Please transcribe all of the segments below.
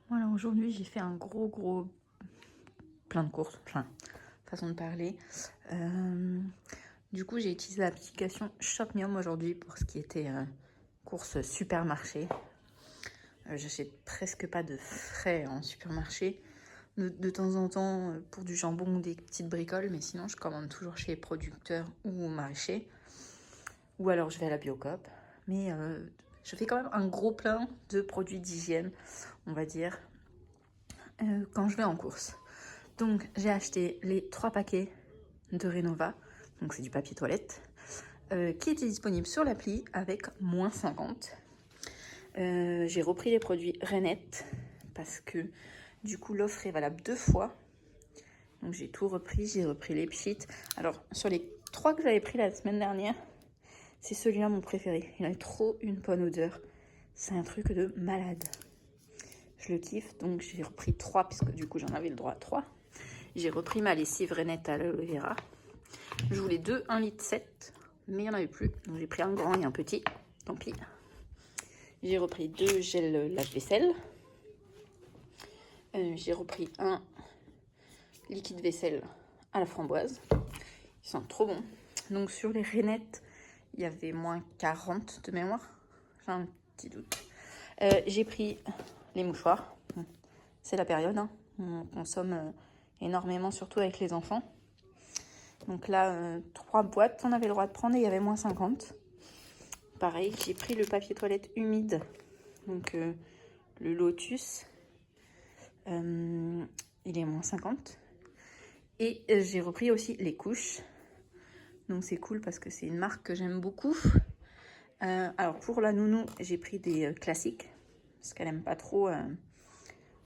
Voilà, aujourd'hui j'ai fait un gros plein de courses, enfin façon de parler. Du coup j'ai utilisé l'application Shopmium aujourd'hui pour ce qui était courses supermarché. J'achète presque pas de frais en supermarché. De temps en temps pour du jambon ou des petites bricoles, mais sinon je commande toujours chez les producteurs ou au maraîcher. Ou alors je vais à la Biocoop. Mais je fais quand même un gros plein de produits d'hygiène, on va dire, quand je vais en course. Donc j'ai acheté les 3 paquets de Renova, donc c'est du papier toilette, qui était disponible sur l'appli avec moins 50. J'ai repris les produits Renette parce que du coup l'offre est valable 2 fois. Donc j'ai tout repris, j'ai repris les pchits. Alors sur les 3 que j'avais pris la semaine dernière, c'est celui-là mon préféré. Il a trop une bonne odeur. C'est un truc de malade. Je le kiffe, donc j'ai repris 3 puisque du coup j'en avais le droit à 3. J'ai repris ma lessive Renette à l'aloe vera. Je voulais 2 1,7 litre, mais il n'y en avait plus. Donc j'ai pris un grand et un petit. Tant pis. J'ai repris 2 gels lave-vaisselle. J'ai repris un liquide vaisselle à la framboise. Ils sont trop bons. Donc sur les Renettes, il y avait moins 40 de mémoire. J'ai un petit doute. J'ai pris les mouchoirs. C'est la période, hein. On consomme énormément, surtout avec les enfants. Donc là, 3 boîtes, on avait le droit de prendre et il y avait moins 50. Pareil, j'ai pris le papier toilette humide, donc le Lotus. Il est moins 50. Et j'ai repris aussi les couches. Donc c'est cool parce que c'est une marque que j'aime beaucoup. Alors pour la nounou, j'ai pris des classiques. Parce qu'elle aime pas trop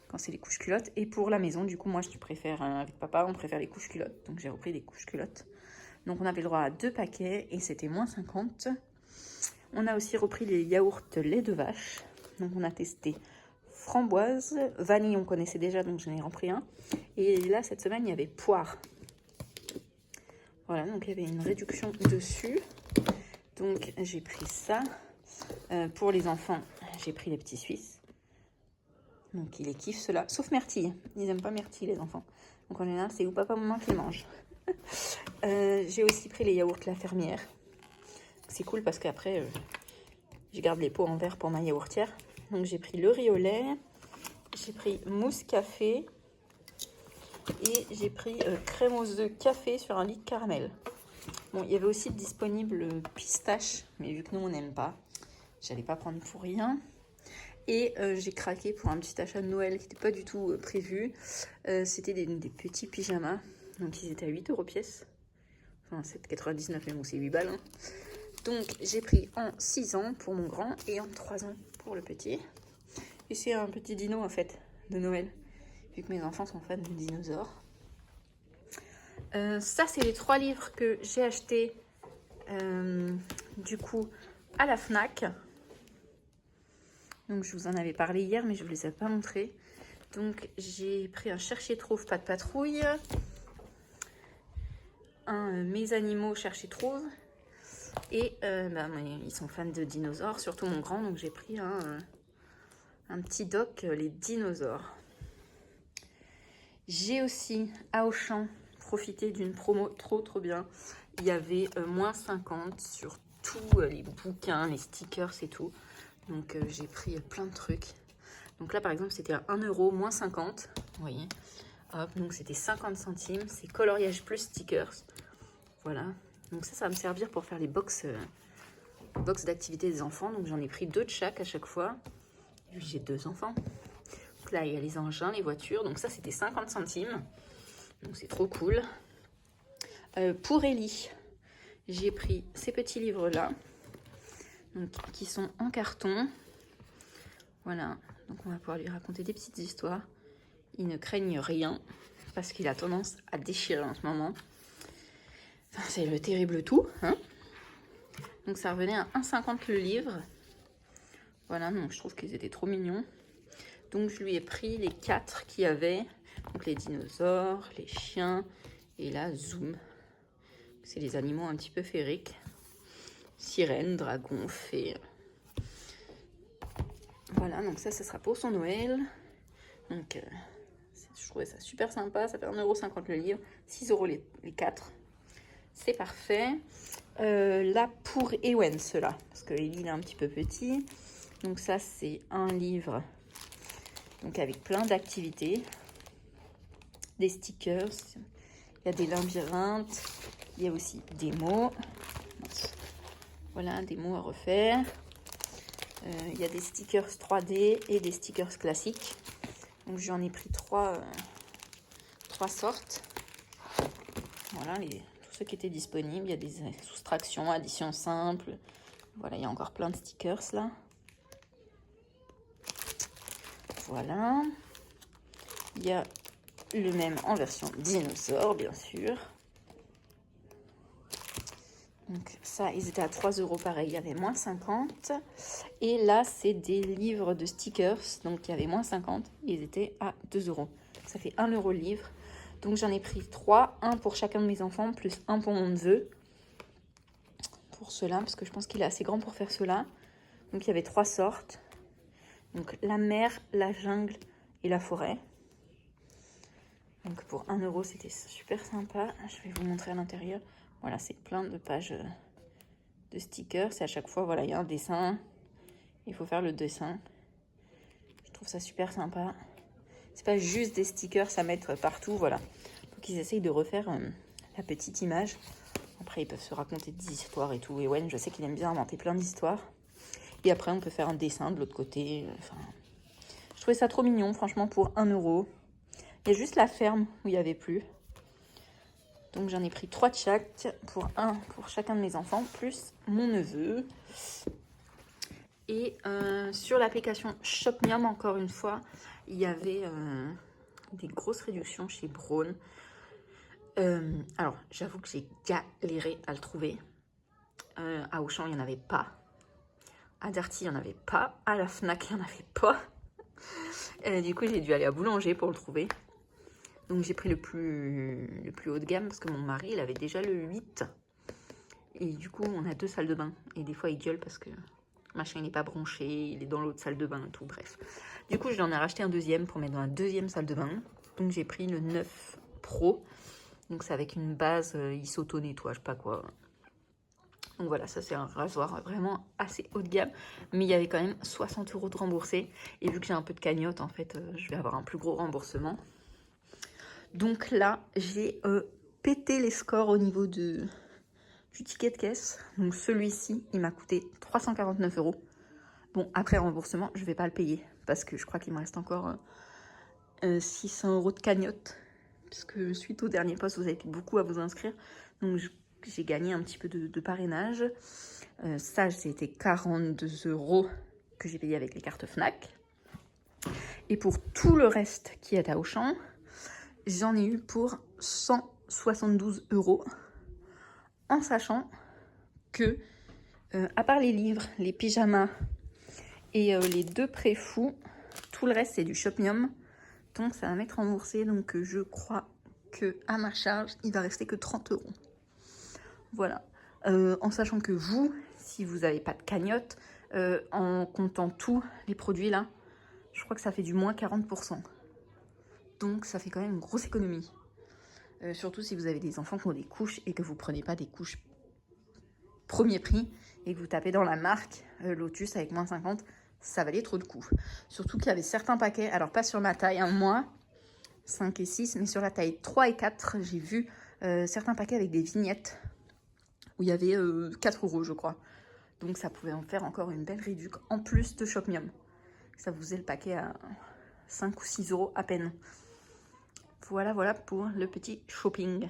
quand c'est les couches culottes. Et pour la maison, du coup, moi je préfère, avec papa, on préfère les couches culottes. Donc j'ai repris des couches culottes. Donc on avait le droit à 2 paquets et c'était moins 50. On a aussi repris les yaourts lait de vache. Donc on a testé framboise, vanille on connaissait déjà donc j'en ai repris un. Et là cette semaine il y avait poire. Voilà, donc il y avait une réduction dessus. Donc j'ai pris ça. Pour les enfants, j'ai pris les petits Suisses. Donc ils les kiffent ceux-là, sauf Myrtille. Ils n'aiment pas Myrtille les enfants. Donc en général c'est où papa maman qui mangent. J'ai aussi pris les yaourts La Fermière. C'est cool parce qu'après je garde les pots en verre pour ma yaourtière. Donc j'ai pris le riz au lait, j'ai pris mousse café et j'ai pris crème aux œufs café sur un lit de caramel. Bon, il y avait aussi disponible pistache, mais vu que nous on n'aime pas, j'allais pas prendre pour rien. Et j'ai craqué pour un petit achat de Noël qui n'était pas du tout prévu. C'était des petits pyjamas, donc ils étaient à 8 € pièce. Enfin 7,99 mais bon c'est 8 balles. Hein. Donc j'ai pris en 6 ans pour mon grand et en 3 ans pour le petit. Et c'est un petit dino en fait de Noël, vu que mes enfants sont fans de dinosaures. Ça c'est les 3 livres que j'ai achetés du coup à la Fnac. Donc je vous en avais parlé hier mais je ne vous les ai pas montrés. Donc j'ai pris un Chercher Trouve pas de patrouille, un Mes animaux Chercher Trouve. Et ils sont fans de dinosaures, surtout mon grand, donc j'ai pris un petit doc, les dinosaures. J'ai aussi, à Auchan, profité d'une promo trop bien. Il y avait moins 50 sur tous les bouquins, les stickers et tout. Donc j'ai pris plein de trucs. Donc là, par exemple, c'était à 1 € moins 50. Vous voyez. Hop, donc c'était 50 centimes. C'est coloriage plus stickers. Voilà. Donc ça va me servir pour faire les box d'activité des enfants. Donc j'en ai pris 2 de chaque à chaque fois. J'ai 2 enfants. Donc là, il y a les engins, les voitures. Donc ça, c'était 50 centimes. Donc c'est trop cool. Pour Ellie, j'ai pris ces petits livres-là. Qui sont en carton. Voilà. Donc on va pouvoir lui raconter des petites histoires. Il ne craigne rien. Parce qu'il a tendance à déchirer en ce moment. Enfin, c'est le terrible tout, hein. Donc ça revenait à 1,50 le livre. Voilà, donc je trouve qu'ils étaient trop mignons. Donc je lui ai pris les 4 qu'il y avait. Donc les dinosaures, les chiens et la Zoom. C'est les animaux un petit peu féeriques. Sirène, dragon, fée. Voilà, donc ça sera pour son Noël. Donc, je trouvais ça super sympa. Ça fait 1,50 € le livre, 6 € les 4. C'est parfait. Là, pour Ewen, ceux-là, parce que Ellie, il est un petit peu petit. Donc ça, c'est un livre donc avec plein d'activités. Des stickers. Il y a des labyrinthes. Il y a aussi des mots. Voilà, des mots à refaire. Il y a des stickers 3D et des stickers classiques. Donc j'en ai pris trois sortes. Voilà, tous ceux qui étaient disponibles. Il y a des soustractions, additions simples. Voilà, il y a encore plein de stickers là. Voilà. Il y a le même en version dinosaure, bien sûr. Donc ça, ils étaient à 3 € pareil, il y avait moins 50. Et là, c'est des livres de stickers, donc il y avait moins 50, ils étaient à 2 €. Ça fait 1 € le livre. Donc j'en ai pris 3, un pour chacun de mes enfants, plus un pour mon neveu. Pour ceux-là, parce que je pense qu'il est assez grand pour faire cela. Donc il y avait 3 sortes. Donc la mer, la jungle et la forêt. Donc pour 1 €, c'était super sympa. Je vais vous montrer à l'intérieur. Voilà, c'est plein de pages de stickers. Et à chaque fois, voilà, il y a un dessin. Il faut faire le dessin. Je trouve ça super sympa. C'est pas juste des stickers à mettre partout, voilà. Donc ils essayent de refaire la petite image. Après, ils peuvent se raconter des histoires et tout. Et Wen, je sais qu'il aime bien inventer plein d'histoires. Et après, on peut faire un dessin de l'autre côté. Enfin, je trouvais ça trop mignon, franchement, pour 1 €. Il y a juste la ferme où il n'y avait plus. Donc j'en ai pris 3 de chaque, pour chacun de mes enfants, plus mon neveu. Et sur l'application Shopmium, encore une fois, il y avait des grosses réductions chez Braun. Alors, j'avoue que j'ai galéré à le trouver. À Auchan, il n'y en avait pas. À Darty, il n'y en avait pas. À la Fnac, il n'y en avait pas. Du coup, j'ai dû aller à Boulanger pour le trouver. Donc j'ai pris le plus haut de gamme parce que mon mari, il avait déjà le 8. Et du coup, on a 2 salles de bain. Et des fois, il gueule parce que machin, il n'est pas branché, il est dans l'autre salle de bain et tout, bref. Du coup, j'en ai racheté un deuxième pour mettre dans la deuxième salle de bain. Donc j'ai pris le 9 Pro. Donc c'est avec une base, il s'auto-nettoie, je sais pas quoi. Donc voilà, ça c'est un rasoir vraiment assez haut de gamme. Mais il y avait quand même 60 € de remboursé. Et vu que j'ai un peu de cagnotte, en fait, je vais avoir un plus gros remboursement. Donc là, j'ai pété les scores au niveau du ticket de caisse. Donc celui-ci, il m'a coûté 349 €. Bon, après remboursement, je ne vais pas le payer. Parce que je crois qu'il me reste encore 600 € de cagnotte. Puisque suite au dernier post, vous avez été beaucoup à vous inscrire. Donc j'ai gagné un petit peu de parrainage. Ça, c'était 42 € que j'ai payé avec les cartes Fnac. Et pour tout le reste qui est à Auchan, j'en ai eu pour 172 €. En sachant que, à part les livres, les pyjamas et les 2 pré-fous, tout le reste c'est du Shopmium. Donc ça va m'être remboursé. Donc je crois que à ma charge, il va rester que 30 €. Voilà. En sachant que vous, si vous n'avez pas de cagnotte, en comptant tous les produits là, je crois que ça fait du moins 40%. Donc ça fait quand même une grosse économie. Surtout si vous avez des enfants qui ont des couches et que vous ne prenez pas des couches premier prix et que vous tapez dans la marque Lotus avec moins 50, ça valait trop de coups. Surtout qu'il y avait certains paquets, alors pas sur ma taille, moi, 5 et 6, mais sur la taille 3 et 4, j'ai vu certains paquets avec des vignettes où il y avait 4 € je crois. Donc ça pouvait en faire encore une belle réduction en plus de Shopmium. Ça vous faisait le paquet à 5 ou 6 € à peine. Voilà pour le petit shopping.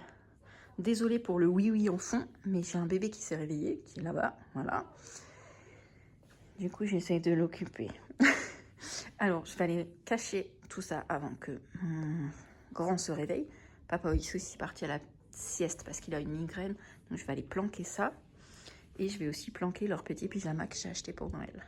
Désolée pour le oui en fond, mais j'ai un bébé qui s'est réveillé, qui est là-bas, voilà. Du coup, j'essaie de l'occuper. Alors, je vais aller cacher tout ça avant que mon grand se réveille. Papa est aussi parti à la sieste parce qu'il a une migraine, donc je vais aller planquer ça. Et je vais aussi planquer leur petit pyjama que j'ai acheté pour Noël.